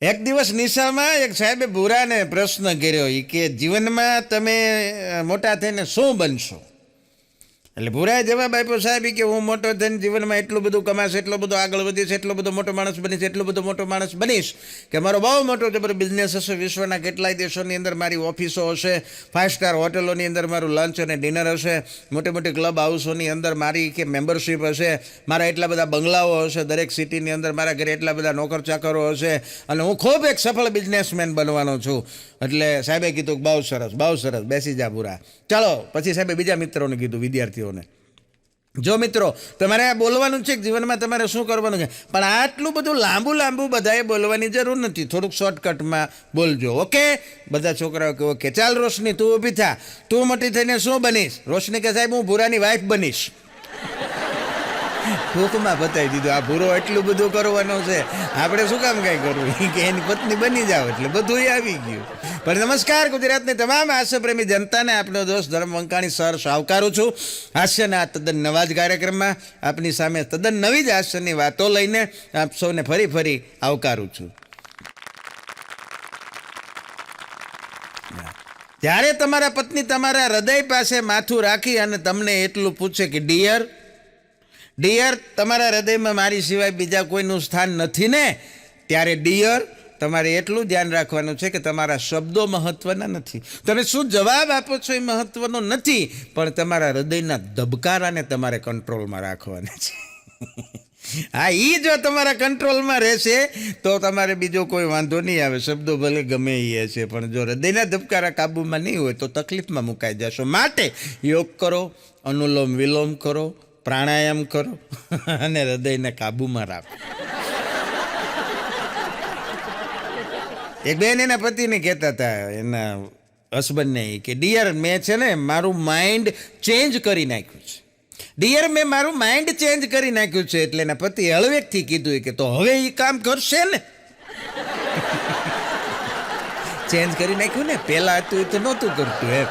એક દિવસ નિશામાં એક સાહેબે ભૂરાને પ્રશ્ન કર્યો કે જીવનમાં તમે મોટા થઈને શું બનશો? એટલે ભૂરાએ જવાબ આપ્યો, સાહેબ કે હું મોટો થઈને જીવનમાં એટલું બધું કમાશ, એટલો બધો આગળ વધીશ, એટલો બધો મોટો માણસ બનીશ, એટલો બધો મોટો માણસ બનીશ કે મારો બહુ મોટો જબર બિઝનેસ હશે, વિશ્વના કેટલાય દેશોની અંદર મારી ઓફિસો હશે, 5 સ્ટાર હોટલોની અંદર મારું લંચ અને ડિનર હશે, મોટી મોટી ક્લબ હાઉસોની અંદર મારી કે મેમ્બરશિપ હશે, મારા એટલા બધા બંગલાઓ હશે, દરેક સિટીની અંદર મારા ઘરે એટલા બધા નોકર ચાકરો હશે અને હું ખૂબ એક સફળ બિઝનેસમેન બનવાનો છું. એટલે સાહેબે કીધું બહુ સરસ, બહુ સરસ, બેસી જા ભૂરા. ચાલો પછી સાહેબે બીજા મિત્રોને કીધું, વિદ્યાર્થીઓને, જો મિત્રો તમારે આ બોલવાનું છે કે જીવનમાં તમારે શું કરવાનું છે, પણ આટલું બધું લાંબુ લાંબુ બધાએ બોલવાની જરૂર નથી, થોડુંક શોર્ટકટમાં બોલજો. ઓકે? બધા છોકરાઓ કે ઓકે. ચાલ રોશની, તું ઊભી થા, તું મોટી થઈને શું બનીશ? રોશની કે સાહેબ હું ભૂરાની વાઈફ બનીશ. ટૂંકમાં બતાવી દીધું, આ ભૂરો એટલું બધું કરવાનું છે, આપણે શું કામ કાંઈ કરવું, કે એની પત્ની બની જાવ એટલે બધું આવી ગયું. પણ નમસ્કાર ગુજરાતની તમામ હાસ્યપ્રેમી જનતાને આપણો દોસ્ત ધર્મ વંકાણી સર આવકારું છું હાસ્યના આ તદ્દન નવા જ કાર્યક્રમમાં. આપની સામે તદ્દન નવી જ હાસ્યની વાતો લઈને આપ સૌને ફરી ફરી આવકારું છું. જ્યારે તમારા પત્ની તમારા હૃદય પાસે માથું રાખી અને તમને એટલું પૂછે કે ડિયર, ડિયર તમારા હૃદયમાં મારી સિવાય બીજા કોઈનું સ્થાન નથી ને, ત્યારે ડિયર તમારે એટલું ધ્યાન રાખવાનું છે કે તમારા શબ્દો મહત્વના નથી, તમે શું જવાબ આપો છો એ મહત્વનો નથી, પણ તમારા હૃદયના ધબકારાને તમારે કંટ્રોલમાં રાખવાના છે. હા, એ જો તમારા કંટ્રોલમાં રહેશે તો તમારે બીજો કોઈ વાંધો નહીં આવે, શબ્દો ભલે ગમે એ છે, પણ જો હૃદયના ધબકારા કાબૂમાં નહીં હોય તો તકલીફમાં મુકાઈ જશો. માટે યોગ કરો, અનુલોમ વિલોમ કરો, પ્રાણાયામ કરો અને હૃદયને કાબૂમાં રાખો. એક બેન એના પતિને કહેતા હતા, એના હસબન્ડને, કે ડિયર મેં છે ને મારું માઇન્ડ ચેન્જ કરી નાખ્યું છે, ડિયર મેં મારું માઇન્ડ ચેન્જ કરી નાખ્યું છે. એટલે એના પતિ હળવેકથી કીધું કે તો હવે એ કામ કરશે ને? ચેન્જ કરી નાખ્યું ને, પહેલાં હતું એ તો નહોતું કરતું એમ.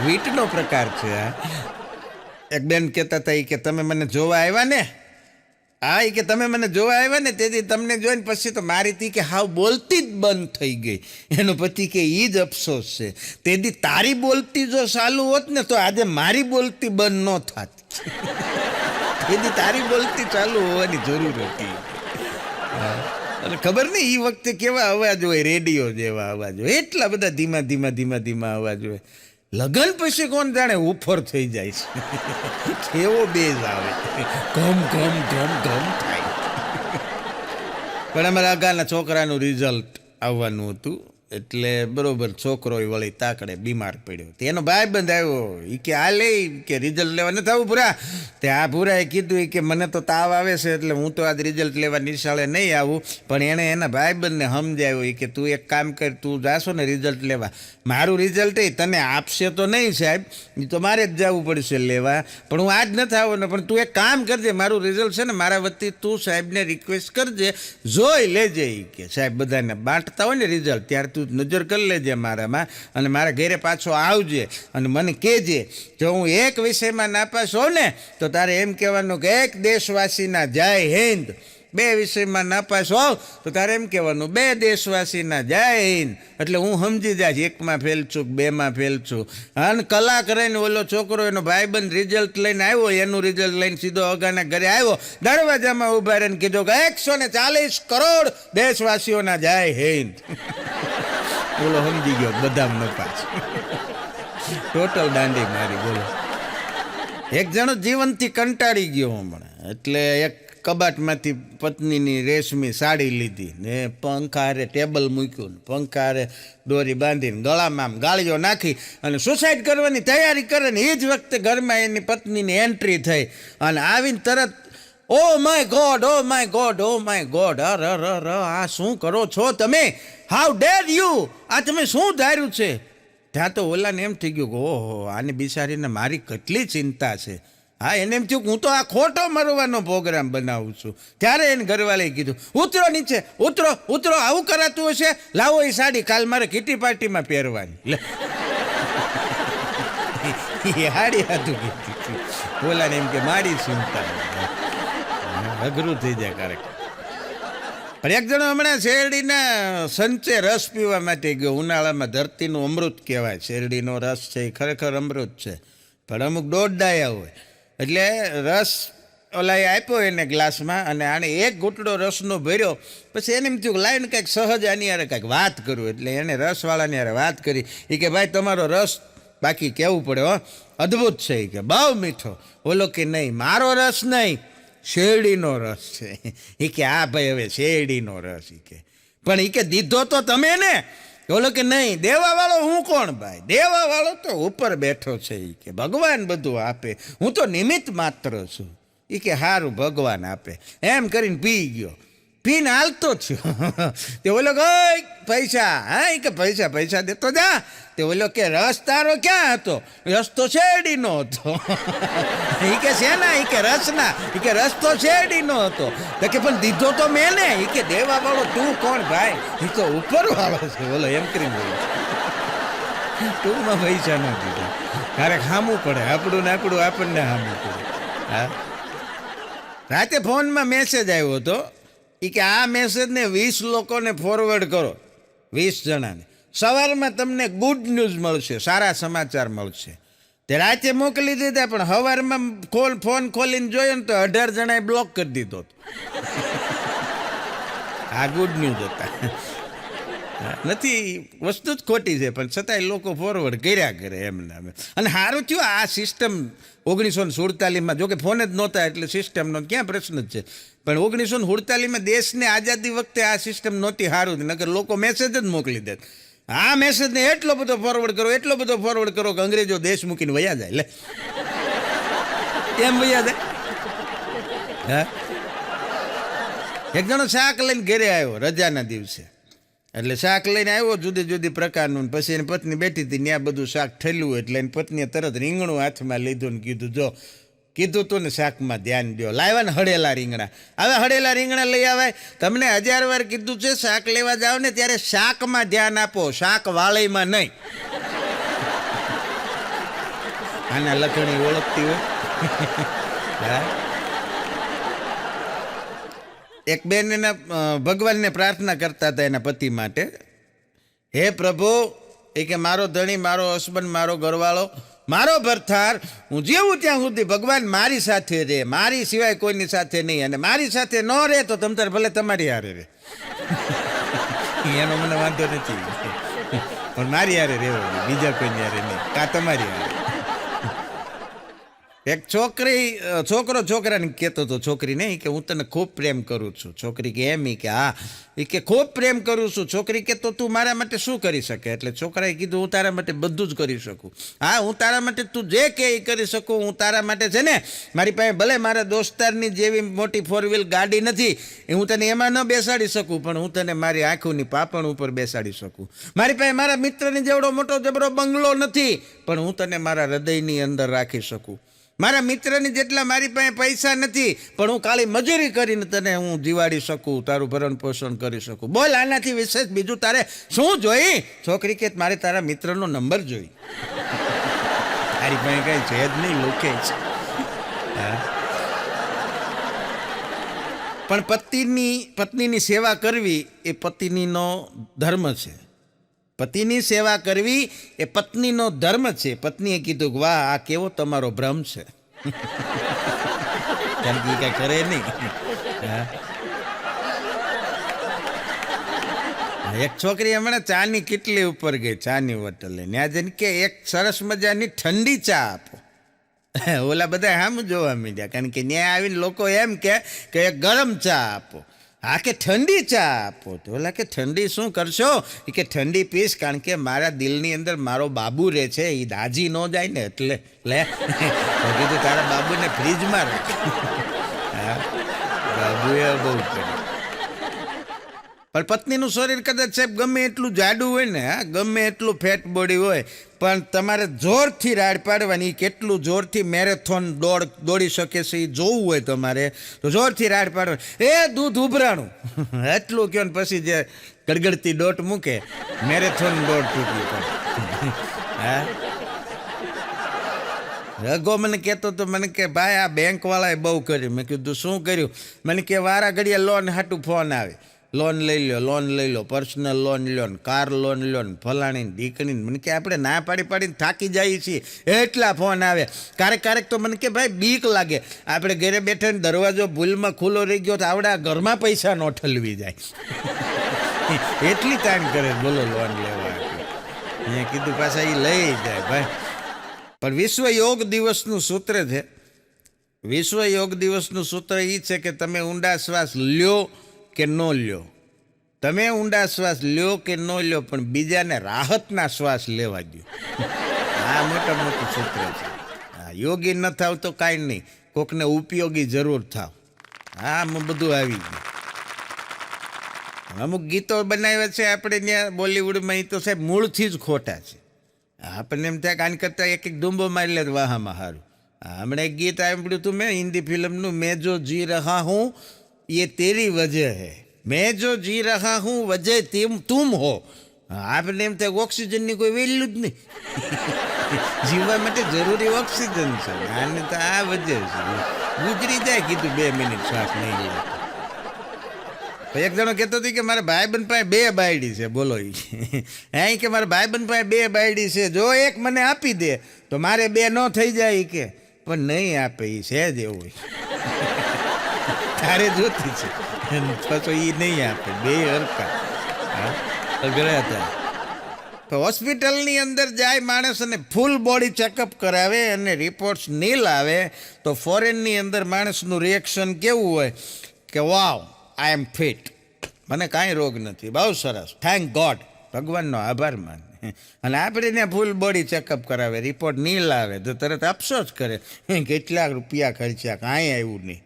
વીટનો પ્રકાર છે આ. એક બેન કહેતા હતા કે તમે મને જોવા આવ્યા ને, હા એ કે તમે મને જોવા આવ્યા ને તેથી તમને જોઈને પછી તો મારી તી કે હાવ બોલતી જ બંધ થઈ ગઈ. એનો પતિ કે એ જ અફસોસ છે, તેથી તારી બોલતી જો ચાલુ હોત ને તો આજે મારી બોલતી બંધ ન થાત. તેથી તારી બોલતી ચાલુ હોવાની જરૂર હતી. અને ખબર નહીં એ વખતે કેવા અવાજ હોય, રેડિયો જેવા અવાજ હોય, એટલા બધા ધીમા ધીમા ધીમા ધીમા અવાજ હોય. લગન પછી કોણ જાણે ઉફર થઈ જાય છે, કેવો બેઝ આવે, ઘમ ઘમ ઘમ ઘમ થાય. પણ અમારા અગાના છોકરાનું રિઝલ્ટ આવવાનું હતું, એટલે બરોબર છોકરો વળી તાકડે બીમાર પડ્યો. એનો ભાઈબંધ આવ્યો, એ કે આ લે કે રિઝલ્ટ લેવા નથી આવું ભૂરા. તે આ ભૂરાએ કીધું કે મને તો તાવ આવે છે એટલે હું તો આજ રિઝલ્ટ લેવા નિશાળે નહીં આવું. પણ એણે એના ભાઈબંધને સમજાવ્યો કે તું એક કામ કર, તું જાશો ને રિઝલ્ટ લેવા, મારું રિઝલ્ટ એ તને આપશે તો નહીં સાહેબ, એ તો મારે જ જવું પડશે લેવા, પણ હું આજ નથી આવવાનો. પણ તું એક કામ કરજે, મારું રિઝલ્ટ છે ને મારા વતી તું સાહેબને રિક્વેસ્ટ કરજે, જોઈ લેજે. કે સાહેબ બધાને બાંટતા હોય ને રિઝલ્ટ, ત્યારે તું નજર કરી લેજે મારામાં અને મારા ઘરે પાછો આવજે અને મને કહેજે. જો હું એક વિષયમાં નાપાસ હોઉં ને તો તારે એમ કહેવાનું કે એક દેશવાસીના જય હિન્દ, 2 વિષયમાં નાપાસ હોવ તો તારે એમ કહેવાનું 2 દેશવાસીના જય હિન્દ. એટલે હું સમજી જાય 1માં ફેલ છું, 2માં ફેલ છું. અને કલાક રહીને ઓલો છોકરો એનો ભાઈબંધ રિઝલ્ટ લઈને આવ્યો, એનું રિઝલ્ટ લઈને સીધો અગાના ઘરે આવ્યો, દરવાજામાં ઊભા રહીને કીધું કે 140 કરોડ દેશવાસીઓના જય હિન્દ. બોલો સમજી ગયો, બધા નપાસ, ટોટલ દાંડી મારી. બોલો એક જણો જીવનથી કંટાળી ગયો હમણાં, એટલે એક કબાટમાંથી પત્નીની રેશમી સાડી લીધી ને પંખારે ટેબલ મૂક્યું, પંખારે દોરી બાંધીને ગળામાં આમ ગાળીઓ નાખી અને સુસાઇડ કરવાની તૈયારી કરે ને એ જ વખતે ઘરમાં એની પત્નીની એન્ટ્રી થઈ અને આવીને તરત oh my God, oh my God, oh my God, આ શું કરો છો તમે? How der you? આ તમે શું ધાર્યું છે? ત્યાં તો ઓલાને એમ થઈ ગયું કે ઓહો, આને બિચારીને મારી કેટલી ચિંતા છે. હા, એને એમ થયું કે હું તો આ ખોટો મરવાનો પ્રોગ્રામ બનાવું છું. ત્યારે એને ઘરવાળાએ કીધું ઉતરો નીચે, ઉતરો ઉતરો, આવું કરાતું હશે, લાવો એ સાડી, કાલ મારે કિટી પાર્ટીમાં પહેરવાની. હાડી હતું કીધી, ઓલાને એમ કે મારી ચિંતા. અઘરું થઈ જાય ક્યારેક. પણ એક જણો હમણાં શેરડીના સંચે રસ પીવા માટે ગયો. ઉનાળામાં ધરતીનું અમૃત કહેવાય શેરડીનો રસ છે, એ ખરેખર અમૃત છે. પણ અમુક દોઢ હોય એટલે રસ ઓલાએ આપ્યો એને ગ્લાસમાં, અને આને એક ઘૂંટડો રસનો ભર્યો. પછી એને એમ થયું કે લાવીને કંઈક સહજ આની યારે કંઈક વાત કરું. એટલે એને રસવાળાની યારે વાત કરી. એ કે ભાઈ તમારો રસ બાકી કહેવું પડે હો, અદ્ભુત છે. એ કે બહુ મીઠો. બોલો કે નહીં, મારો રસ નહીં, શેરડીનો રસ છે. એ કે હા ભાઈ હવે શેરડીનો રસ. એ કે પણ એ કે દીધો તો તમે ને. બોલો કે નહીં, દેવાવાળો હું કોણ ભાઈ, દેવાવાળો તો ઉપર બેઠો છે. એ કે ભગવાન બધું આપે, હું તો નિમિત્ત માત્ર છું. એ કે સારું ભગવાન આપે. એમ કરીને પી ગયો. પીને હાલતો થયો. તે ઓલો ગઈ પૈસા, હા એ કે પૈસા પૈસા દેતો જા. તે ઓલો કે રસ તારો ક્યાં હતો? રસ તો શેરડીનો હતો. એ કે શેના? એ કે રસના. એ કે રસ તો શેરડીનો હતો. તો કે પણ દીધો તો મેં ને. એ કે દેવા વાળો તું કોણ ભાઈ? એ તો ઉપર વાળો છે. બોલો એમ કરીને બોલો. ટૂંકમાં પૈસા ન દીધા. ક્યારેક હામવું પડે, આપણું ને આપણું આપણને હામવું પડે. હા, રાતે ફોનમાં મેસેજ આવ્યો હતો. એ કે આ મેસેજને 20 લોકોને ફોરવર્ડ કરો, 20 જણાને. સવારમાં તમને ગુડ ન્યૂઝ મળશે, સારા સમાચાર મળશે. તે રાતે મોકલી દીધા, પણ સવારમાં ફોન ખોલીને જોયો ને તો 18 જણાએ બ્લોક કરી દીધો. આ ગુડ ન્યૂઝ હતા. નથી, વસ્તુ જ ખોટી છે, પણ છતાંય લોકો ફોરવર્ડ કર્યા કરે એમને. અને સારું થયું આ સિસ્ટમ 1947માં, જોકે ફોન જ નહોતા એટલે સિસ્ટમનો ક્યાં પ્રશ્ન જ છે. પણ 1947માં દેશને આઝાદી વખતે આ સિસ્ટમ નહોતી, સારું જ. નકર લોકો મેસેજ જ મોકલી દે. આ મેસેજને એટલો બધો ફોરવર્ડ કરો, એટલો બધો ફોરવર્ડ કરો કે અંગ્રેજો દેશ મૂકીને વયા જાય. લે એમ વયા જાય. હા, એક જણો શાક લઈને ઘરે આવ્યો રજાના દિવસે. એટલે શાક લઈને આવ્યો જુદી જુદી પ્રકારનું. પછી એની પત્ની બેઠી હતી, ત્યાં બધું શાક ઠેલ્યું. એટલે એની પત્નીએ તરત રીંગણું હાથમાં લીધું ને કીધું, જો કીધું તું ને શાકમાં ધ્યાન દો. લાવ્યા ને હળેલા રીંગણા. હવે હળેલા રીંગણા લઈ આવાય? તમને 1000 વાર કીધું છે શાક લેવા જાવ ને ત્યારે શાકમાં ધ્યાન આપો, શાક વાળીમાં નહીં. આના લખણી ઓળખતી હોય. હા, એક બેન એના ભગવાનને પ્રાર્થના કરતા હતા એના પતિ માટે. હે પ્રભુ, એ કે મારો ધણી, મારો હસબન્ડ, મારો ઘરવાળો, મારો ભરથાર, હું જીવું ત્યાં સુધી ભગવાન મારી સાથે રહે, મારી સિવાય કોઈની સાથે નહીં. અને મારી સાથે ન રહે તો તમ તાર ભલે તમારી હારે રહે. એનો મને વાંધો નથી, પણ મારી હારે રહેવો, બીજા કોઈની હારે નહીં, કાં તમારી હારે. એક છોકરો છોકરાને કહેતો હતો, છોકરીને, કે હું તને ખૂબ પ્રેમ કરું છું. છોકરી કે એમ? કે હા. એ કે ખૂબ પ્રેમ કરું છું. છોકરી કે તો તું મારા માટે શું કરી શકે? એટલે છોકરાએ કીધું, હું તારા માટે બધું જ કરી શકું. હા, હું તારા માટે તું જે કે એ કરી શકું. હું તારા માટે છે ને, મારી પાસે ભલે મારા દોસ્તારની જેવી મોટી 4 વ્હીલ ગાડી નથી, એ હું તને એમાં ન બેસાડી શકું, પણ હું તને મારી આંખોની પાપણ ઉપર બેસાડી શકું. મારી પાસે મારા મિત્રની જેવડો મોટો જબરો બંગલો નથી, પણ હું તને મારા હૃદયની અંદર રાખી શકું. મારા મિત્રની જેટલા મારી પાસે પૈસા નથી, પણ હું કાળી મજૂરી કરીને તને હું જીવાડી શકું, તારું ભરણ પોષણ કરી શકું. બોલ, આનાથી વિશેષ બીજું તારે શું જોઈ? છોકરી કે મારે તારા મિત્રનો નંબર જોઈ. તારી પાસે કઈ છે જ નહીં, લોકે છે. પણ પત્નીની સેવા કરવી એ પત્નીનો ધર્મ છે. પતિની સેવા કરવી એ પત્નીનો ધર્મ છે. પત્નીએ કીધું કે વાહ, આ કેવો તમારો ભ્રમ છે. કારણ કે કઈ કરે નહીં. એક છોકરી હમણાં ચાની કેટલી ઉપર ગઈ, ચાની હોટલે. ત્યાં જઈને કે એક સરસ મજાની ઠંડી ચા આપો. ઓલા બધા આમ જોવા માંડ્યા, કારણ કે ત્યાં આવીને લોકો એમ કે એક ગરમ ચા આપો. હા, કે ઠંડી ચા આપો. તો ઓલા કે ઠંડી શું કરશો? એ કે ઠંડી પીશ, કારણ કે મારા દિલની અંદર મારો બાબુ રહે છે, એ દાજી ન જાય ને એટલે. લે કીધું તારા બાબુને ફ્રીજમાં રાખ. હા, બાબુએ બહુ કર્યું. પણ પત્નીનું શરીર કદાચ સાહેબ ગમે એટલું જાડું હોય ને, હા, ગમે એટલું ફેટ બોડી હોય, પણ તમારે જોરથી રાડ પાડવાની. કેટલું જોરથી મેરેથોન દોડી શકે છે એ જોવું હોય તમારે, તો જોરથી રાડ પાડવાની. એ દૂધ ઉભરાણું એટલું કહો ને પછી જે ગડગડતી દોટ મૂકે, મેરેથોન દોડ તૂટી પડે. હા, રઘો મને કહેતો તો, મને કે ભાઈ આ બેંકવાળાએ બહુ કર્યું. મેં કીધું શું કર્યું? મને કે વારા ઘડીએ લોન હાટું ફોન આવે. લોન લઈ લો, પર્સનલ લોન લ્યો ને કાર લોન લ્યો ને ફલાણી દીકરીને. મને કે આપણે ના પાડીને થાકી જઈએ છીએ, એટલા ફોન આવે. ક્યારેક તો મને કે ભાઈ બીક લાગે, આપણે ઘરે બેઠા ને દરવાજો ભૂલમાં ખુલ્લો રહી ગયો તો આવડા ઘરમાં પૈસા ન ઠલવી જાય. એટલી તાણ કરે બોલો લોન લેવા. મેં કીધું પાછા એ લઈ જાય ભાઈ. પણ વિશ્વ યોગ દિવસનું સૂત્ર છે, વિશ્વ યોગ દિવસનું સૂત્ર એ છે કે તમે ઊંડા શ્વાસ લ્યો કે ન લ્યો, તમે ઊંડા શ્વાસ લ્યો કે ન લ્યો, પણ બીજાને રાહતના શ્વાસ લેવા દો. આ મોટું સૂત્ર છે. હા, યોગી ન થાવ તો કાંઈ નહીં, કોકને ઉપયોગી જરૂર થાવ. આમાં બધું આવી ગયું. અમુક ગીતો બનાવ્યા છે આપણે ત્યાં બોલિવૂડમાં, એ તો સાહેબ મૂળથી જ ખોટા છે. આપણને એમ થાય કે આને કરતાં એક ડુંબો મારી લે વાહામાં સારું. હમણાં એક ગીત સાંભળ્યું હતું મેં હિન્દી ફિલ્મનું, મેં જો જી રહા હું ये तेरी वजह है, मैं जो जी रहा हूँ वजह तुम हो. આપણને એમ થાય ઓક્સિજનની કોઈ વેલ્યુ જ નહીં. જીવવા માટે જરૂરી ઓક્સિજન છે, આને તો આ વજહ છે. ગુજરી જાય કીધું 2 મિનિટ શ્વાસ નહીં લે. એક જણો કહેતો હતો કે મારા ભાઈબંધ પાસે 2 બાયડી છે. બોલો અહીં કે મારા ભાઈબંધ પાસે 2 બાયડી છે, જો એક મને આપી દે તો મારે 2 ન થઈ જાય કે. પણ નહીં આપે, એ છે જ એવું તારે જોતી છે પછી એ નહીં આપે. 2 હરકા અઘરા હતા. તો હોસ્પિટલની અંદર જાય માણસ અને ફૂલ બોડી ચેકઅપ કરાવે અને રિપોર્ટ્સ નીલ આવે તો ફોરેનની અંદર માણસનું રિએક્શન કેવું હોય કે વાવ આઈ એમ ફિટ, મને કાંઈ રોગ નથી, બહુ સરસ, થેન્ક ગોડ, ભગવાનનો આભાર માન. અને આપણે ત્યાં ફૂલ બોડી ચેકઅપ કરાવે, રિપોર્ટ નીલ આવે તો તરત અફસોસ કરે કેટલા રૂપિયા ખર્ચ્યા, કાંઈ આવ્યું નહીં.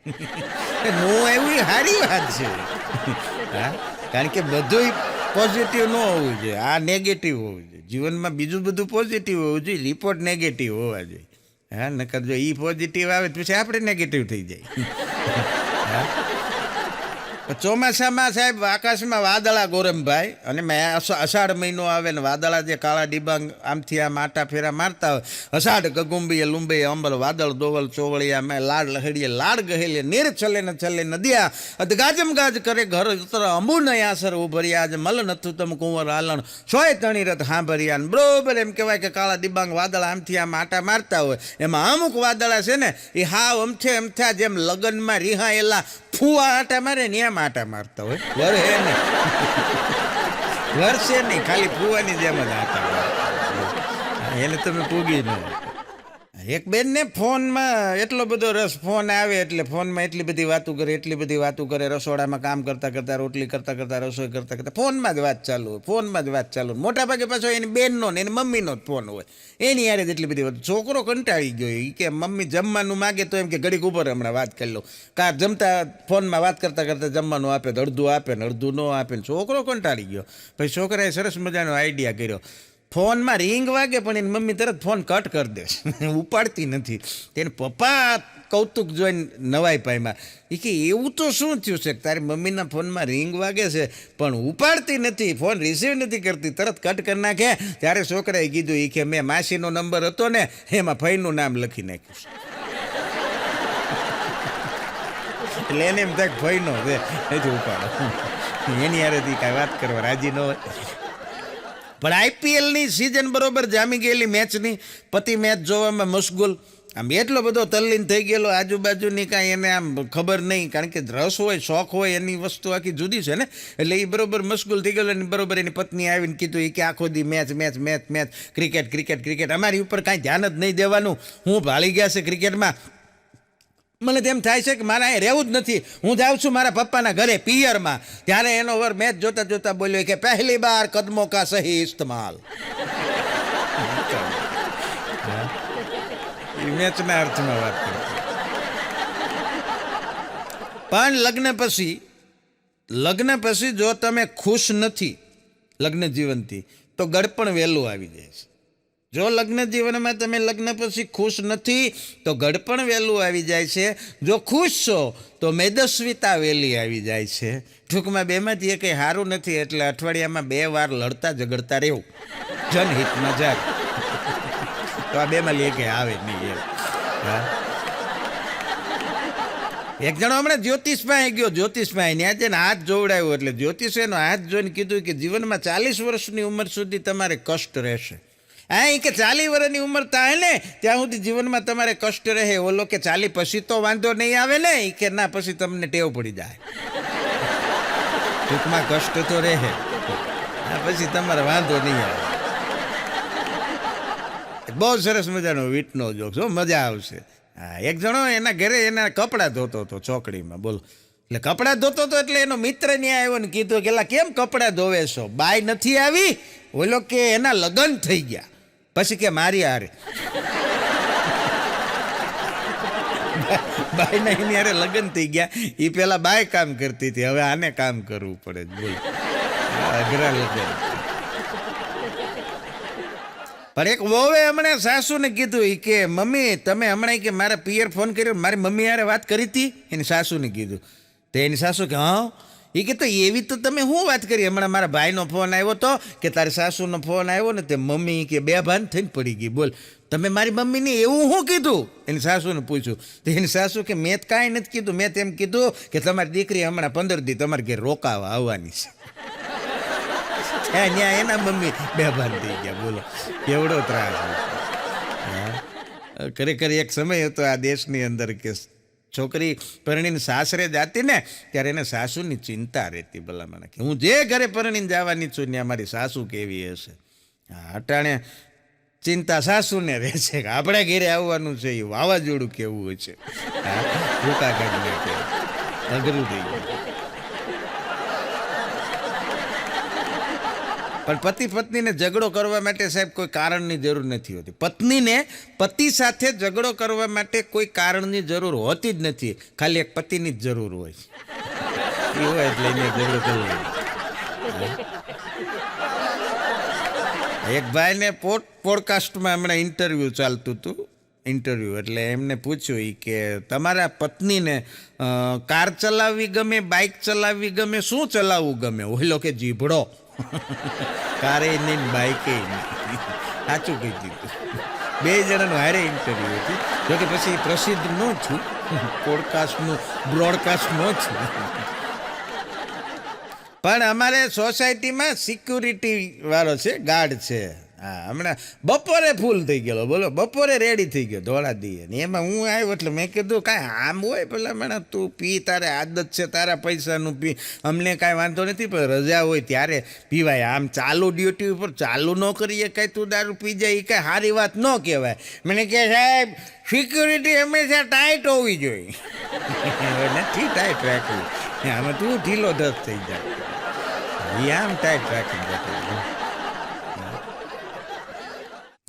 નો આવ્યું એ સારી વાત છે. હા, કારણ કે બધું પોઝિટિવ ન હોવું જોઈએ, આ નેગેટિવ હોવું જોઈએ. જીવનમાં બીજું બધું પોઝિટિવ હોવું જોઈએ, રિપોર્ટ નેગેટિવ હોવા જોઈએ. હા, નકર જો એ પોઝિટિવ આવે પછી આપણે નેગેટિવ થઈ જાય. હા, ચોમાસામાં સાહેબ આકાશમાં વાદળા ગોરમભાઈ, અને મેં અષાઢ મહિનો આવે ને વાદળા જે કાળા ડિબાંગ આમથી આમ આટા ફેરા મારતા હોય, અષાઢ ગગુંબીએ લુંબીએ અંબલ વાદળ દોવલ ચોવળિયા મેં લાડ લહેડીએ લાડ ગહેલીએ નીર છલે ને છલે નદિયા અદગાજમ ગાજ કરે ઘર ઉતર અંબુ નહીં આસર ઉભર્યા આજ મલ નથું તમ કુંવર આલણ સોય તણી રથ હાંભર્યા. બરોબર એમ કહેવાય કે કાળા ડિબાંગ વાદળ આમથી આમ આટા મારતા હોય, એમાં અમુક વાદળા છે ને એ હાવ અમથા જેમ લગ્નમાં રિહાયેલા ફૂવા આટા મારે ને એમ આટા મારતા હોય. વરસે નહીં, ખાલી ફૂવાની જેમ જ આટા મારતા. એને તમે પૂગી ન. એક બેનને ફોનમાં એટલો બધો રસ, ફોન આવે એટલે ફોનમાં એટલી બધી વાતું કરે, રસોડામાં કામ કરતાં કરતાં, રોટલી કરતાં રસોઈ કરતાં ફોનમાં જ વાત ચાલુ હોય. મોટા ભાગે પાછો એની બેનનો ને એની મમ્મીનો જ ફોન હોય, એની યારે જ એટલી બધી વાત. છોકરો કંટાળી ગયો, એ કે મમ્મી જમવાનું માગે તો એમ કે ઘડીક ઉપર હમણાં વાત કરી લો, કાં જમતા ફોનમાં વાત કરતાં જમવાનું આપે તો અડધું આપે ને અડધું ન આપે ને. છોકરો કંટાળી ગયો. પછી છોકરાએ સરસ મજાનો આઈડિયા કર્યો, ફોનમાં રિંગ વાગે પણ એની મમ્મી તરત ફોન કટ કરી દે, ઉપાડતી નથી. તેને પપ્પા કૌતુક જોઈને નવાઈ પામ્યા. એ કે એવું તો શું થયું છે તારી મમ્મીના ફોનમાં રિંગ વાગે છે પણ ઉપાડતી નથી, ફોન રિસીવ નથી કરતી, તરત કટ કરી નાખે. ત્યારે છોકરાએ કીધું એ કે મેં માસીનો નંબર હતો ને એમાં ભાઈનું નામ લખી નાખ્યું. એટલે એને એમ થાય ભાઈનો છે નથી ઉપાડો, એની યારેથી કાંઈ વાત કરવા રાજી ન હોય. પણ આઈપીએલની સિઝન બરોબર જામી ગયેલી મેચની, પતિ મેચ જોવામાં મશગુલ, આમ એટલો બધો તલ્લીન થઈ ગયેલો, આજુબાજુની કાંઈ એને આમ ખબર નહીં, કારણ કે રસ હોય શોખ હોય એની વસ્તુ આખી જુદી છે ને. એટલે એ બરોબર મશગુલ થઈ ગયેલો અને બરોબર એની પત્ની આવીને કીધું એ કે આખો દી મેચ ક્રિકેટ, અમારી ઉપર કાંઈ ધ્યાન જ નહીં દેવાનું, હું ભાળી ગયા છે ક્રિકેટમાં. મને તેમ થાય છે કે મારે અહીં રહેવું જ નથી, હું જાઉં છું મારા પપ્પાના ઘરે પિયરમાં. ત્યારે એનો વર મેચ જોતા બોલ્યો કે પહેલી બાર કદમો કા સહી ઇસ્તેમાલ. મેચના અર્થમાં વાત કરી. પણ લગ્ન પછી જો તમે ખુશ નથી લગ્ન જીવનથી તો ગળપણ વહેલું આવી જાય છે. જો લગ્ન જીવનમાં તમે લગ્ન પછી ખુશ નથી તો ગળપણ વહેલું આવી જાય છે. જો ખુશ છો તો મેદસ્વીતા વહેલી આવી જાય છે. ટૂંકમાં બેમાંથી એ કંઈ સારું નથી, એટલે અઠવાડિયામાં 2 વાર લડતા ઝઘડતા રહેવું, જનહિતમાં જાગ. તો આ બેમાં લે કે આવે નહીં એમ. હા, એક જણો હમણાં જ્યોતિષ પાસે ગયો, જ્યોતિષ પાસે ત્યાં જઈને હાથ જોવડાવ્યો, એટલે જ્યોતિષે એનો હાથ જોઈને કીધું કે જીવનમાં 40 વર્ષની ઉંમર સુધી તમારે કષ્ટ રહેશે. હા, એ કે 40 વર્ષની ઉંમર થાય ને ત્યાં સુધી જીવનમાં તમારે કષ્ટ રહે. ઓલો કે 40 પછી તો વાંધો નહીં આવે ને? એ કે ના, પછી તમને ટેવ પડી જાય. ટૂંકમાં કષ્ટ તો રહે, પછી તમારે વાંધો નહીં આવે. બહુ સરસ મજાનો વીટનો જોક, શું મજા આવશે. હા, એક જણો એના ઘરે એના કપડાં ધોતો હતો ચોકડીમાં, બોલો. એટલે કપડાં ધોતો હતો એટલે એનો મિત્ર ત્યાં આવ્યો ને કીધું કે એલા કેમ કપડાં ધોવે છો, બાઈ નથી આવી? ઓલો કે એના લગ્ન થઈ ગયા. પછી કે મારી હારે. બાઈના એની હારે લગ્ન થઈ ગયા. એ પેલા બાય કામ કરતી હતી, હવે આને કામ કરવું પડે. બોલ, અઘરા લગ્ન. પણ એક વહુએ હમણાં સાસુને કીધું, એ કે મમ્મી તમે હમણાં કે મારા પિયર ફોન કર્યો, મારી મમ્મી હારે વાત કરી હતી? એની સાસુને કીધું. તો એની સાસુ કે હા. એ કે તો એવી તો તમે શું વાત કરી? હમણાં મારા ભાઈનો ફોન આવ્યો તો કે તારી સાસુનો ફોન આવ્યો ને તે મમ્મી કે બે ભાન થઈને પડી ગઈ. બોલ, તમે મારી મમ્મીને એવું શું કીધું? એની સાસુને પૂછ્યું. તો એની સાસુ કે મેં જ કાંઈ નથી કીધું, મેં તેમ કીધું કે તમારી દીકરી હમણાં 15 દી તમારે ઘેર રોકાવા આવવાની છે. ત્યાં એના મમ્મી બે ભાન થઈ ગયા. બોલો, કેવડો ત્રાસ. ખરેખર એક સમય હતો આ દેશની અંદર કે છોકરી પરણીને સાસરે જાતી ને ત્યારે એને સાસુની ચિંતા રહેતી. ભલામણ કે હું જે ઘરે પરણીને જવાની છું ત્યાં મારી સાસુ કેવી હશે. અટાણે ચિંતા સાસુને રહે છે કે આપણે ઘેરે આવવાનું છે એ વાવાઝોડું કેવું હોય છે. ભૂકા કાઢી નાખે, અઘરું થઈ ગયું. પણ પતિ પત્નીને ઝઘડો કરવા માટે સાહેબ કોઈ કારણની જરૂર નથી હોતી. પત્નીને પતિ સાથે ઝઘડો કરવા માટે કોઈ કારણની જરૂર હોતી જ નથી, ખાલી એક પતિની જ જરૂર હોય. એ હોય એટલે એને ઝઘડો કરવો. એક ભાઈને પોડકાસ્ટમાં હમણાં ઇન્ટરવ્યૂ ચાલતું હતું. ઇન્ટરવ્યૂ એટલે એમને પૂછ્યું કે તમારા પત્નીને કાર ચલાવવી ગમે, બાઇક ચલાવવી ગમે, શું ચલાવવું ગમે? ઓલો કે જીભડો. કારે નહીં, બાઈકે નહીં. સાચું કહી દીધું. બે જણાનું હારે ઇન્ટરવ્યૂ હતું. જોકે પછી પ્રસિદ્ધ ન છું, પોડકાસ્ટનું બ્રોડકાસ્ટ ન છું. પણ અમારે સોસાયટીમાં સિક્યુરિટી વાળો છે, ગાર્ડ છે. હા, હમણાં બપોરે ફૂલ થઈ ગયેલો. બોલો, બપોરે રેડી થઈ ગયો ધોળા દીએ ને. એમાં હું આવ્યો એટલે મેં કીધું કાંઈ આમ હોય પેલા મેડમ તું પી, તારે આદત છે, તારા પૈસાનું પી, અમને કાંઈ વાંધો નથી, પણ રજા હોય ત્યારે પીવાય. આમ ચાલુ ડ્યુટી ઉપર ચાલુ ન કરીએ કાંઈ તું દારૂ પી જાય એ કાંઈ સારી વાત ન કહેવાય. મને કહે સાહેબ સિક્યુરિટી હંમેશા ટાઈટ હોવી જોઈએ. નથી ટાઈટ રાખવી, આમાં તું ઢીલો ઢસ થઈ જાય. એ આમ ટાઈટ રાખી બેઠો.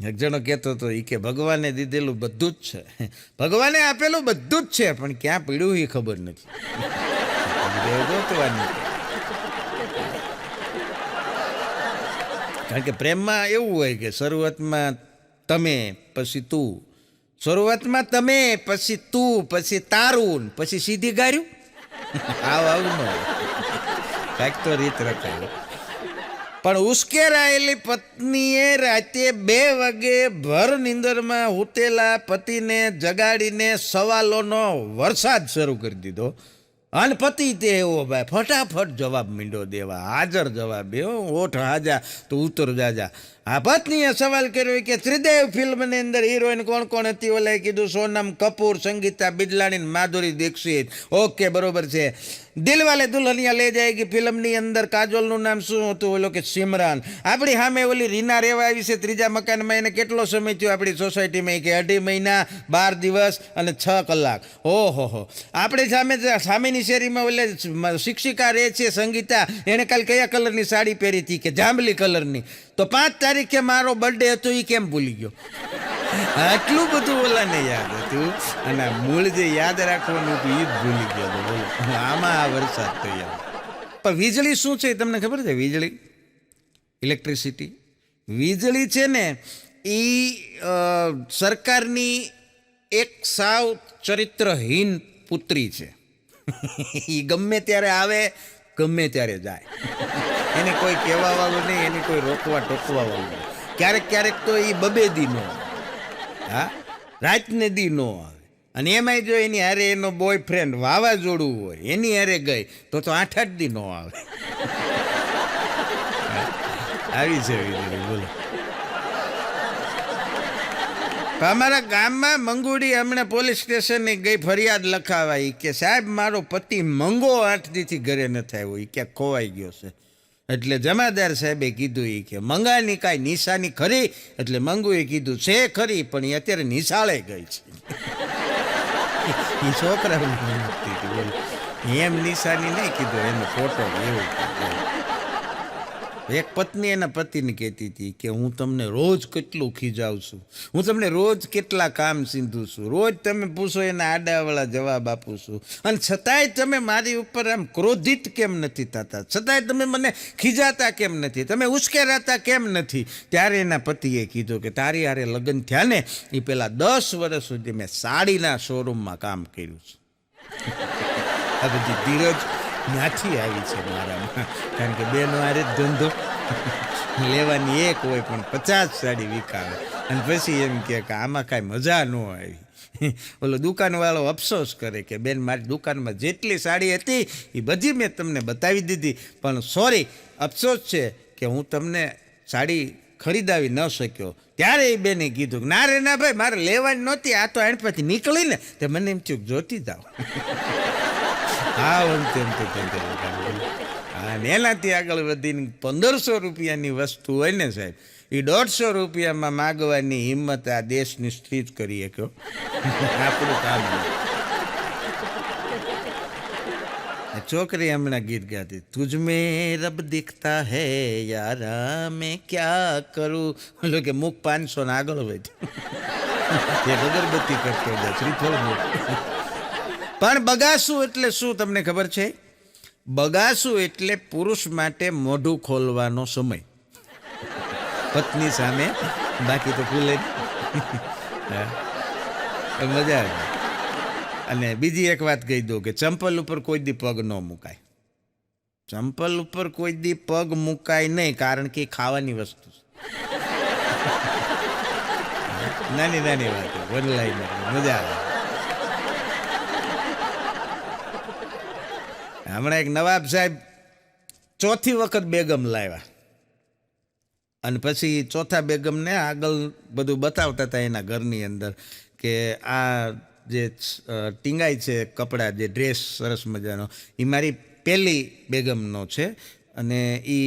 એક જણો કહેતો હતો એ કે ભગવાને દીધેલું બધું જ છે, ભગવાને આપેલું બધું જ છે, પણ ક્યાં પીડ્યું એ ખબર નથી. કારણ કે પ્રેમમાં એવું હોય કે શરૂઆતમાં તમે પછી તું, શરૂઆતમાં તમે પછી તું પછી તારું પછી સીધી ગાર્યું. આવું ન હોય, કાંઈક તો રીત રખાય. પણ ઉશ્કેરાયેલી પત્નીએ રાતે 2 વાગે ભર નીંદરમાં ઉતેલા પતિને જગાડીને સવાલોનો વરસાદ શરૂ કરી દીધો. અને પતિ તે એવો ભાઈ ફટાફટ જવાબ માંડ્યો દેવા, હાજર જવાબ. ઓઠ હાજા તો ઉત્તર જાજા. આ પત્નીએ સવાલ કર્યો કે ત્રિદેવ ફિલ્મની અંદર હિરોઈન કોણ કોણ હતી? ઓલાએ કીધું સોનમ કપૂર, સંગીતા બિદલાણી, માધુરી દીક્ષિત. ઓકે, બરોબર છે. દિલવાલે દુલ્હનિયા લે જાયેગી ફિલ્મની અંદર કાજોલનું નામ શું હતું? ઓલો કે સિમરાન. આપણી સામે ઓલી રીના રેવા આવી છે ત્રીજા મકાનમાં, એને કેટલો સમય થયો આપણી સોસાયટીમાં? કે 2.5 મહિના 12 દિવસ અને 6 કલાક. ઓહો. આપણી સામેની શેરીમાં ઓલે શિક્ષિકા રહે છે સંગીતા, એણે કાલે કયા કલરની સાડી પહેરી હતી? કે જાંબલી કલરની. તો 5 તારીખે મારો બર્થડે હતો, એ કેમ ભૂલી ગયો? આટલું બધું ઓલાને યાદ હતું, અને મૂળ જે યાદ રાખવાનું હતું એ જ ભૂલી ગયો. બોલો, આમાં આ વરસાદ તો યાદ. પણ વીજળી શું છે તમને ખબર છે? વીજળી, ઇલેક્ટ્રિસિટી, વીજળી છે ને એ સરકારની એક સાવ ચરિત્રહીન પુત્રી છે. એ ગમે ત્યારે આવે, ગમે ત્યારે જાય. એને કોઈ કહેવા વાળું નહીં, એને કોઈ રોકવા ટોકવા વાળું નહીં. ક્યારેક ક્યારેક તો એ 2 દી ન આવે. હા, રાતને દી ન આવે. અને એમાંય જો એની હારે એનો બોયફ્રેન્ડ વાવાઝોડું હોય એની હારે ગઈ તો 8-8 દી નો આવે. આવી છે વીજળી, બોલો. અમારા ગામમાં મંગુડી હમણાં પોલીસ સ્ટેશને ગઈ ફરિયાદ લખાવાઈ કે સાહેબ મારો પતિ મંગો 8 દીથી ઘરે નથી આવ્યો, એ ક્યાંક ખોવાઈ ગયો છે. એટલે જમાદાર સાહેબે કીધું એ કે મંગાની કાંઈ નિશાની ખરી? એટલે મંગુએ કીધું છે ખરી, પણ એ અત્યારે નિશાળે ગઈ છે. એ છોકરા એમ નિશાની નહીં કીધું, એનો ફોટો એવું. એક પત્ની એના પતિને કહેતી હતી કે હું તમને રોજ કેટલું ખીજાવું છું, હું તમને રોજ કેટલા કામ સીંધું છું, રોજ તમે પૂછો એના આડાવાળા જવાબ આપું છું, અને છતાંય તમે મારી ઉપર આમ ક્રોધિત કેમ નથી થતા, છતાંય તમે મને ખીજાતા કેમ નથી, તમે ઉશ્કેરાતા કેમ નથી. ત્યારે એના પતિએ કીધું કે તારી હારે લગ્ન થયા ને એ પહેલાં 10 વર્ષ સુધી મેં સાડીના શોરૂમમાં કામ કર્યું છે. આ બધી ધીરજ ત્યાંથી આવી છે મારામાં, કારણ કે બેનો હારે જ ધંધો લેવાની એક હોય પણ 50 સાડી વિકાવે, અને પછી એમ કે આમાં કાંઈ મજા ન આવી. ઓલો દુકાનવાળો અફસોસ કરે કે બેન મારી દુકાનમાં જેટલી સાડી હતી એ બધી મેં તમને બતાવી દીધી, પણ સોરી, અફસોસ છે કે હું તમને સાડી ખરીદાવી ન શક્યો. ત્યારે એ બેને કીધું ના રે ના ભાઈ, મારે લેવાની નહોતી, આ તો આણ પછી નીકળીને તે મને એમ થયું જોતી જાઓ. હા તેમ તો હા, એનાથી આગળ વધીને 1500 રૂપિયાની વસ્તુ હોય ને સાહેબ, એ 150 રૂપિયામાં માગવાની હિંમત આ દેશની સ્ત્રી જ કરી શક્યો. આપણું કામ. છોકરી હમણાં ગીત ગાતી, તુજ મેં રબ દિખતા હૈ યારા મેં ક્યા કરું. એટલે કે મુખ 500 ને આગળ વધ્યું, એ અગરબત્તી કરતો જાય શ્રીફળ મુખ. પણ બગાસું એટલે શું તમને ખબર છે? બગાસું એટલે પુરુષ માટે મોઢું ખોલવાનો સમય પત્ની સામે, બાકી તો ખુલે મજા આવે. અને બીજી એક વાત કહી દઉં કે ચંપલ ઉપર કોઈ દી પગ ન મુકાય. ચંપલ ઉપર કોઈ દી પગ મુકાય નહીં, કારણ કે ખાવાની વસ્તુ નાની નાની વાત વનલાઈ મજા આવે. હમણાં એક નવાબ સાહેબ 4થી વખત બેગમ લાવ્યા, અને પછી 4થા બેગમને આગળ બધું બતાવતા હતા એના ઘરની અંદર કે આ જે ટીંગાઈ છે કપડાં, જે ડ્રેસ સરસ મજાનો, એ મારી પહેલી બેગમનો છે, અને એ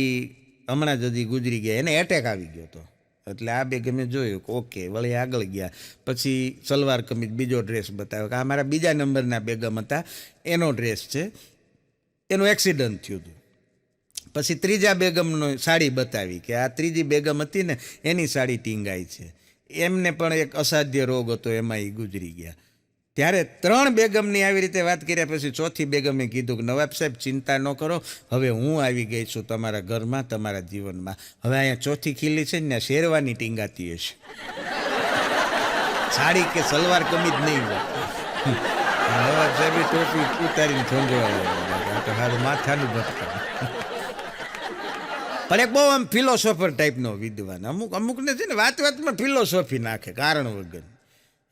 હમણાં જ હજી ગુજરી ગયા, એને એટેક આવી ગયો હતો. એટલે આ બેગમે જોયું કે ઓકે, વળી આગળ ગયા. પછી સલવાર કમીજ બીજો ડ્રેસ બતાવ્યો કે આ મારા બીજા નંબરના બેગમ હતા, એનો ડ્રેસ છે, એનું એક્સિડન્ટ થયું હતું. પછી ત્રીજા બેગમનો સાડી બતાવી કે આ ત્રીજી બેગમ હતી ને એની સાડી ટીંગાઈ છે, એમને પણ એક અસાધ્ય રોગ હતો, એમાં એ ગુજરી ગયા. ત્યારે 3 બેગમની આવી રીતે વાત કર્યા પછી 4થી બેગમે કીધું કે નવાબ સાહેબ ચિંતા ન કરો, હવે હું આવી ગઈ છું તમારા ઘરમાં, તમારા જીવનમાં. હવે અહીંયા 4થી ખીલી છે ને શેરવાની ટીંગાતી હશે, સાડી કે સલવાર કમીજ નહીં હોય. નવાબ સાહેબ ટોપી ઉતારીને ખંજવાળો, સારું માથાનું ભટકા. પણ એક બહુ આમ ફિલોસોફર ટાઈપનો વિદ્વાન, અમુકને છે ને વાત વાતમાં ફિલોસોફી નાખે કારણ વગર.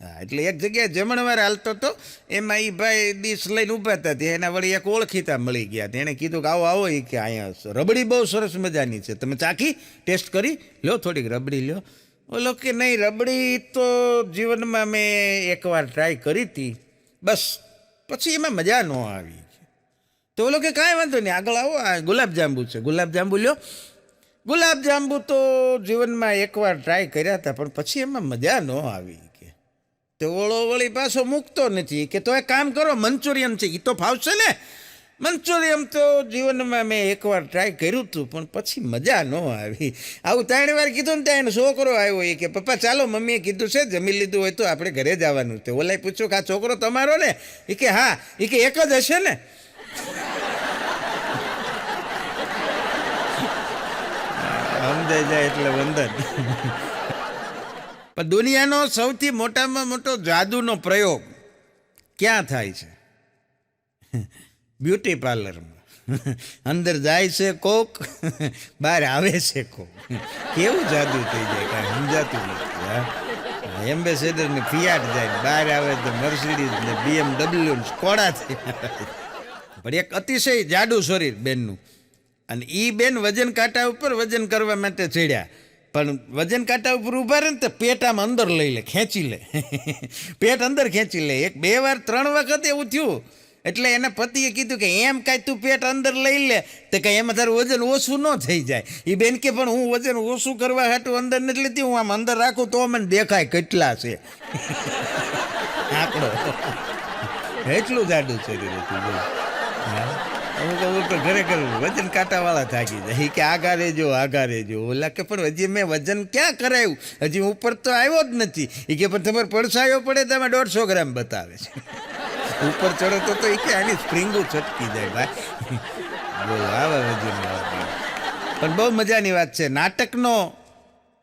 હા, એટલે એક જગ્યાએ જમણવાર હાલતો હતો, એમાં એ ભાઈ ડીશ લઈને ઊભા હતા, ત્યાં એના વળી એક ઓળખીતા મળી ગયા. તેણે કીધું કે આવો આવો, એ કે અહીંયા રબડી બહુ સરસ મજાની છે, તમે ચાખી ટેસ્ટ કરી લો, થોડીક રબડી લ્યો. ઓલો કે નહીં, રબડી તો જીવનમાં મેં એકવાર ટ્રાય કરી હતી, બસ પછી એમાં મજા ન આવી. તો ઓલો કે કાંઈ વાંધો નહીં, આગળ આવો, આ ગુલાબજાંબુ છે, ગુલાબજાંબુ લ્યો. ગુલાબજાંબુ તો જીવનમાં એકવાર ટ્રાય કર્યા હતા, પણ પછી એમાં મજા ન આવી. તો ઓળો વળી પાછો મૂકતો નથી કે તો એક કામ કરો, મંચુરિયન છે એ તો ફાવશે ને. મંચુરિયન તો જીવનમાં મેં એકવાર ટ્રાય કર્યું હતું, પણ પછી મજા ન આવી. આવું 3 વાર કીધું ને ત્યાં એનો છોકરો આવ્યો, એ કે પપ્પા ચાલો, મમ્મીએ કીધું છે જમી લીધું હોય તો આપણે ઘરે જવાનું છે. ઓલાએ પૂછ્યું કે આ છોકરો તમારો ને? એ કે હા. એ કે એક જ હશે ને? સમજાઈ જાય એટલે વંદન. પણ દુનિયાનો સૌથી મોટામાં મોટો જાદુનો પ્રયોગ ક્યાં થાય છે? બ્યુટી પાર્લરમાં. અંદર જાય છે કોક, બહાર આવે છે કોક. કેવું જાદુ થઈ જાય કાંઈ સમજાતું નથી. એમ્બેસેડરની ફિયાટ જાય ને બહાર આવે તો મર્સિડીઝ ને BMW ને સ્કોડા થઈ. પણ એક અતિશય જાડું શરીર બેનનું, અને એ બેન વજન કાંટા ઉપર વજન કરવા માટે ચડ્યા, પણ વજન કાંટા ઉપર ઊભા રહે ને તો પેટ આમ અંદર લઈ લે, ખેંચી લે. પેટ અંદર ખેંચી લે. 1 2 વાર 3 વખત એવું થયું. એટલે એના પતિએ કીધું કે એમ કાંઈ તું પેટ અંદર લઈ લે તો કાંઈ એમાં તારું વજન ઓછું ન થઈ જાય. એ બેન કે પણ હું વજન ઓછું કરવા હાટું અંદર નથી લેતી, હું આમ અંદર રાખું તો મને દેખાય કેટલા છે. આંકડો એટલું જાડું શરીર હતું. અમુક તો ખરેખર વજન કાંટાવાળા થાકી જાય. કે આગા રેજો. ઓલા કે પણ હજી મેં વજન ક્યાં કરાયું, હજી ઉપર તો આવ્યો જ નથી. એ કે પણ તમારે પડછાયો પડે તમે 150 ગ્રામ બતાવે છે. ઉપર ચડો તો એ કે આની સ્પ્રિંગો છટકી જાય ભાઈ. બોલો આવા વજન. પણ બહુ મજાની વાત છે. નાટકનો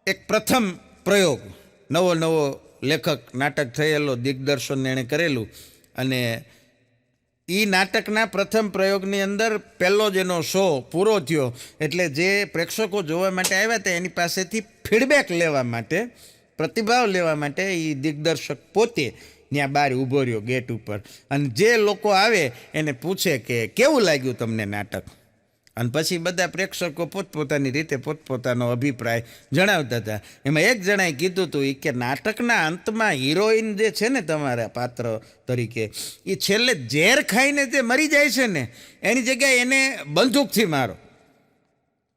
એક પ્રથમ પ્રયોગ, નવો લેખક, નાટક થયેલો, દિગ્દર્શન એણે કરેલું, અને એ નાટકના પ્રથમ પ્રયોગની અંદર પહેલો જ એનો શો પૂરો થયો. એટલે જે પ્રેક્ષકો જોવા માટે આવ્યા હતા એની પાસેથી ફીડબેક લેવા માટે, પ્રતિભાવ લેવા માટે એ દિગ્દર્શક પોતે ત્યાં બહાર ઊભો રહ્યો ગેટ ઉપર, અને જે લોકો આવે એને પૂછે કે કેવું લાગ્યું તમને નાટક. અને પછી બધા પ્રેક્ષકો પોતપોતાની રીતે પોતપોતાનો અભિપ્રાય જણાવતા હતા. એમાં એક જણાએ કીધું હતું કે નાટકના અંતમાં હિરોઈન જે છે ને તમારા પાત્ર તરીકે, એ છેલ્લે ઝેર ખાઈને જે મરી જાય છે ને એની જગ્યાએ એને બંદૂકથી મારો.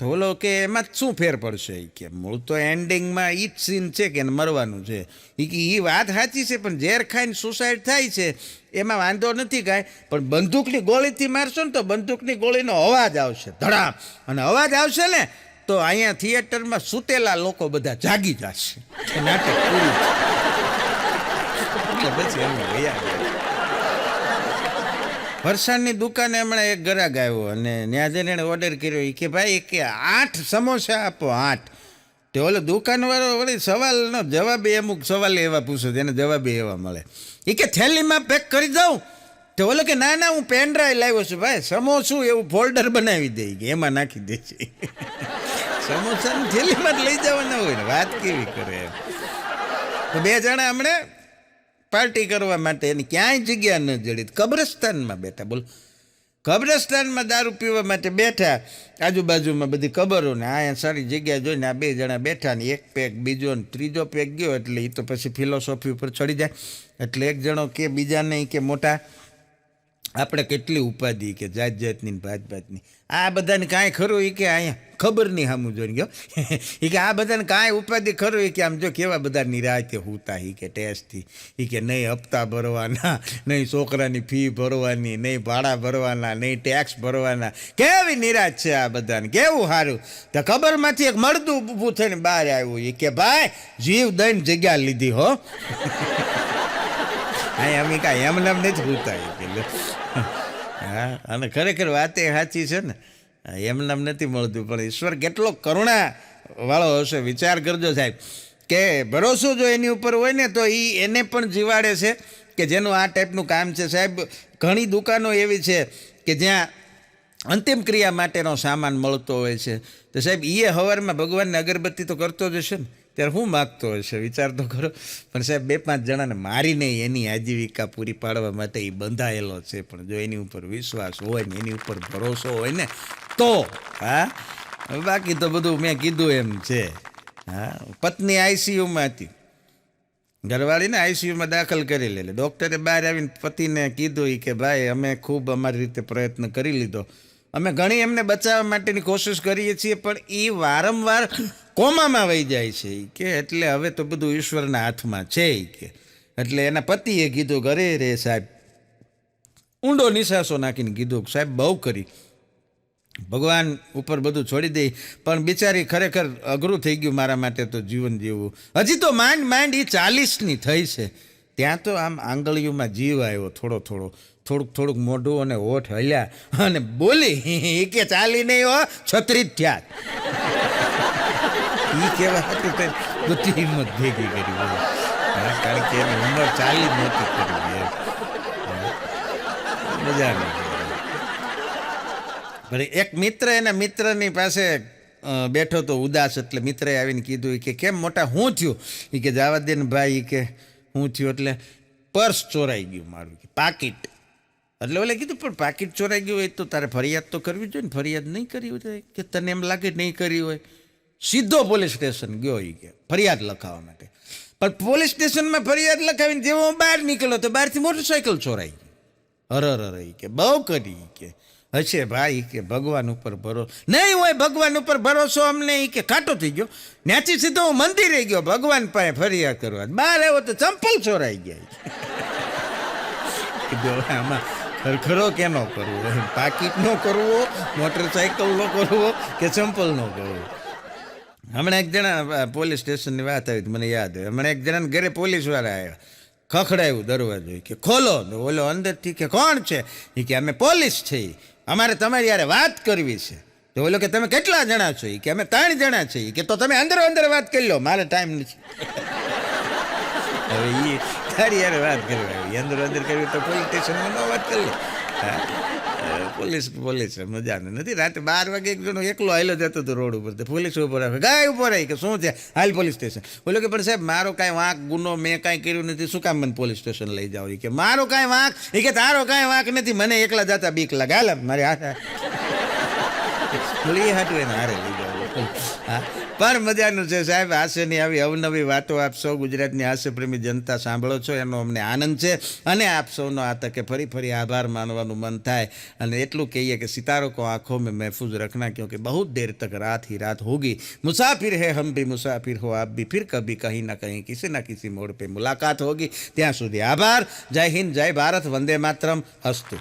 તો ઓલો કે એમાં શું ફેર પડશે? કે મૂળ તો એન્ડિંગમાં એ જ સીન છે કે મરવાનું છે. એ વાત સાચી છે, પણ ઝેર ખાઈને સુસાઇડ થાય છે એમાં વાંધો નથી કાંઈ, પણ બંદૂકની ગોળીથી મારશો ને તો બંદૂકની ગોળીનો અવાજ આવશે, ધડામ. અને અવાજ આવશે ને તો અહીંયા થિયેટરમાં સૂતેલા લોકો બધા જાગી જશે. નાટક પૂરું. પછી એમને ગયા. ફરસાણની દુકાને હમણાં એક ગ્રાહક આવ્યો અને ત્યાં જઈને એણે ઓર્ડર કર્યો. કે ભાઈ કે 8 સમોસા આપો, 8. તે ઓલો દુકાનવાળો વળી સવાલનો જવાબ અમુક સવાલ એવા પૂછે તેને જવાબ એવા મળે. એ કે થેલીમાં પેક કરી દઉં? તો ઓલો કે ના હું પેનડ્રાઈવ લાવ્યો છું ભાઈ, સમોસું એવું ફોલ્ડર બનાવી દે કે એમાં નાખી દે છે. સમોસાની થેલીમાં જ લઈ જવાના હોય ને, વાત કેવી કરે એમ. તો 2 જણા હમણાં પાર્ટી કરવા માટે એની ક્યાંય જગ્યા ન જડી, કબ્રસ્તાનમાં બેઠા. બોલો, કબ્રસ્તાનમાં દારૂ પીવા માટે બેઠા, આજુબાજુમાં બધી કબરો ને અહીંયા સારી જગ્યા જોઈને આ 2 જણા બેઠા ને એક પેક બીજો ને ત્રીજો પેક ગયો. એટલે એ તો પછી ફિલોસોફી ઉપર ચડી જાય. એટલે એક જણો કે બીજાને કે મોટા આપણે કેટલી ઉપાધિ કે જાત જાતની ભાતની, આ બધાને કાંઈ ખરું? એ કે અહીંયા ખબર નહીં સામું જોઈને ગયો. એ કે આ બધાને કાંઈ ઉપાધિ ખરું? એ કે આમ જો કેવા બધા નિરાતે હોતા. એ કે ટેસ્ટથી. એ કે નહીં હપ્તા ભરવાના, નહીં છોકરાની ફી ભરવાની, નહીં ભાડા ભરવાના, નહીં ટેક્સ ભરવાના. કેવી નિરાશ છે આ બધાને, કેવું સારું. તો ખબરમાંથી એક મળદું ઊભું થઈને બહાર આવ્યું. એ કે ભાઈ જીવ દઈને જગ્યા લીધી હો. અહીંયા અમે કાંઈ એમને એમ નથી હોતા. હા, અને ખરેખર વાત એ સાચી છે ને, એમને નથી મળતું. પણ ઈશ્વર કેટલો કરુણા વાળો હશે, વિચાર કરજો સાહેબ. કે ભરોસો જો એની ઉપર હોય ને તો એને પણ જીવાડે છે કે જેનું આ ટાઈપનું કામ છે. સાહેબ ઘણી દુકાનો એવી છે કે જ્યાં અંતિમ ક્રિયા માટેનો સામાન મળતો હોય છે. તો સાહેબ એ સવારમાં ભગવાનને અગરબત્તી તો કરતો જ હશે ને, ત્યારે હું માગતો હશે વિચાર તો કરો. પણ સાહેબ 2-5 જણાને મારીને એની આજીવિકા પૂરી પાડવા માટે એ બંધાયેલો છે. પણ જો એની ઉપર વિશ્વાસ હોય ને, એની ઉપર ભરોસો હોય ને તો હા. બાકી તો બધું મેં કીધું એમ છે. હા, પત્ની આઈસીયુમાં હતી, ઘરવાળીને આઈસીયુમાં દાખલ કરી લે. ડૉક્ટરે બહાર આવીને પતિને કીધું કે ભાઈ અમે ખૂબ અમારી રીતે પ્રયત્ન કરી લીધો, અમે ઘણી એમને બચાવવા માટેની કોશિશ કરીએ છીએ, પણ એ વારંવાર કોમામાં વહી જાય છે. કે એટલે હવે તો બધું ઈશ્વરના હાથમાં છે. કે એટલે એના પતિએ કીધું કે અરે રે સાહેબ, ઊંડો નિશાસો નાખીને કીધું સાહેબ બહુ કરી, ભગવાન ઉપર બધું છોડી દઈ. પણ બિચારી ખરેખર અઘરું થઈ ગયું મારા માટે તો જીવન જીવવું. હજી તો માંડ એ 40ની થઈ છે. ત્યાં તો આમ આંગળીઓમાં જીવ આવ્યો, થોડુંક મોઢું અને હોઠ હલ્યા અને બોલી કે ચાલી નહીં હો, 36 થયા. એ કેવા હતું બધી હિંમત ભેગી કરી, કારણ કે એની ઉંમર 40 નહોતી કરી. મજા નહીં. એક મિત્ર એના મિત્રની પાસે બેઠો તો ઉદાસ, એટલે મિત્રએ આવીને કીધું કે કેમ મોટા શું થયું? એ કે જવા દે ને ભાઈ, કે શું થયું? એટલે પર્સ ચોરાઈ ગયું મારું, કે પાકીટ. એટલે ઓલે કીધું પણ પાકીટ ચોરાઈ ગયું હોય તો તારે ફરિયાદ તો કરવી જોઈએ ને, ફરિયાદ નહીં કરી હોય કે તને એમ લાગે નહીં કરી હોય. સીધો પોલીસ સ્ટેશન ગયો એ કે ફરિયાદ લખાવવા માટે. પણ પોલીસ સ્ટેશનમાં ફરિયાદ લખાવીને જેવો હું બહાર નીકળ્યો તો બહારથી મોટરસાઇકલ ચોરાઈ ગઈ. અરર કે બહુ કરી કે હશે ભાઈ, કે ભગવાન ઉપર ભરોસો નહીં હોય, ભગવાન ઉપર ભરોસો અમને કે કાંટો થઈ ગયો. ત્યાંથી સીધો હું મંદિરે ગયો ભગવાન પાસે ફરિયાદ કરવા. બહાર આવ્યો તો ચંપલ ચોરાઈ ગયા. કીધું હવે આમાં ખરખરો કેનો કરવો, પાકીટ નો કરવો, મોટરસાઇકલ નો કરવો કે ચંપલ નો કરવો. હમણાં એક જણા પોલીસ સ્ટેશનની વાત આવી મને યાદ હોય. હમણાં એક જણાને ઘરે પોલીસવાળા આવ્યા, ખખડાયું દરવાજો, કે ખોલો. તો ઓલો અંદરથી કે કોણ છે? એ કે અમે પોલીસ છીએ, અમારે તમારી યારે વાત કરવી છે. તો ઓલો કે તમે કેટલા જણા છો? એ કે અમે 3 જણા છીએ. કે તો તમે અંદર અંદર વાત કરી લો, મારે ટાઈમ નથી. હવે એ તારી યારે વાત કરવા આવી, અંદર અંદર કરવી તો પોલીસ સ્ટેશનમાં ન વાત કરી લે. પોલીસ મજાનું નથી. રાતે 12 વાગે એક જણો એકલો હાલ્યો જતો હતો રોડ ઉપર, તો પોલીસ ઉપર આવે, ગાય ઉપર આવી કે શું છે, હાલ પોલીસ સ્ટેશન. બોલો કે પણ સાહેબ મારો કાંઈ વાંક ગુનો મેં કાંઈ કર્યું નથી, શું કામ મને પોલીસ સ્ટેશન લઈ જાઓ? કે મારો કાંઈ વાંક, એ કે તારો કાંઈ વાંક નથી, મને એકલા જતા બીક લાગે, હાલ મારે હાથ બોલી હાટું એને હારે લઈ જાઓ. હા, પણ મજાનું છે સાહેબ. હાસ્યની આવી અવનવી વાતો આપ સૌ ગુજરાતની હાસ્યપ્રેમી જનતા સાંભળો છો, એનો અમને આનંદ છે. અને આપ સૌનો આ તકે ફરી આભાર માનવાનું મન થાય. અને એટલું કહીએ કે સિતારો કો આંખોं में महफूज रखना, क्योंकि बहुत देर तक रात ही रात होगी. मुसाफिर है हम भी, मुसाफिर हो आप भी, फिर कभी कहीं ना कहीं किसी ना किसी मोड़ पे मुलाकात होगी. ત્યાં સુધી આભાર. જય હિન્દ, જય ભારત, વંદે માતરમ, હસ્તુ.